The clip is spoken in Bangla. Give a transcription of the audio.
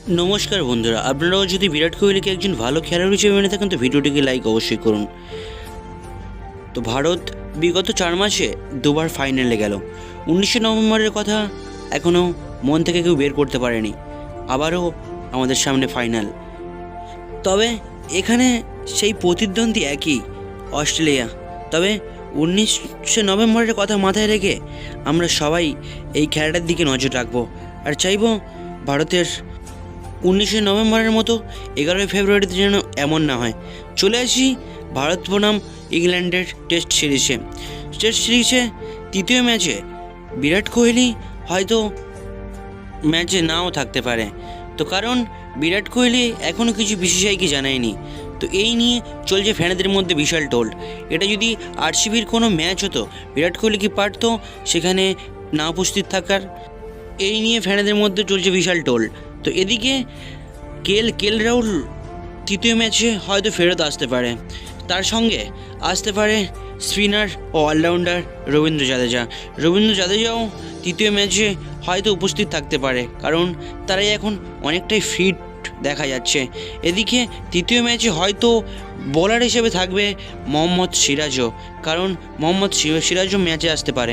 নমস্কার বন্ধুরা, আপনারাও যদি বিরাট কোহলিকে একজন ভালো খেলোয়াড় হিসেবে মেনে থাকেন তো ভিডিওটিকে লাইক অবশ্যই করুন। তো ভারত বিগত 4 মাসে দুবার ফাইনালে গেল। 19শে নভেম্বরের কথা এখনও মন থেকে কেউ বের করতে পারেনি। আবারও আমাদের সামনে ফাইনাল। তবে এখানে সেই প্রতিদ্বন্দ্বী একই, অস্ট্রেলিয়া। তবে 19শে নভেম্বরের কথা মাথায় রেখে আমরা সবাই এই খেলাটার দিকে নজর রাখবো আর চাইব ভারতের 19শে নভেম্বরের মতো 11ই ফেব্রুয়ারিতে যেন এমন না হয়। চলে আসি ভারত বনাম ইংল্যান্ডের টেস্ট সিরিজে তৃতীয় ম্যাচে বিরাট কোহলি হয়তো ম্যাচে নাও থাকতে পারে। তো কারণ বিরাট কোহলি এখনও কিছু বিশেষজ্ঞকে জানায়নি। তো এই নিয়ে চলছে ফ্যানেদের মধ্যে বিশাল টোল। এটা যদি আরসিবির কোনো ম্যাচ হতো, বিরাট কোহলি কি পারতো সেখানে না উপস্থিত থাকার? এই নিয়ে ফ্যানেদের মধ্যে চলছে বিশাল টোল। তো এদিকে কেএল রাহুল তৃতীয় ম্যাচে হয়তো ফেরত আসতে পারে, তার সঙ্গে আসতে পারে স্পিনার ও অলরাউন্ডার রবীন্দ্র জাদেজাও তৃতীয় ম্যাচে হয়তো উপস্থিত থাকতে পারে, কারণ তারাই এখন অনেকটাই ফিট দেখা যাচ্ছে। এদিকে তৃতীয় ম্যাচে হয়তো বোলার হিসেবে থাকবে মোহাম্মদ সিরাজও, কারণ মোহাম্মদ সিরাজও ম্যাচে আসতে পারে।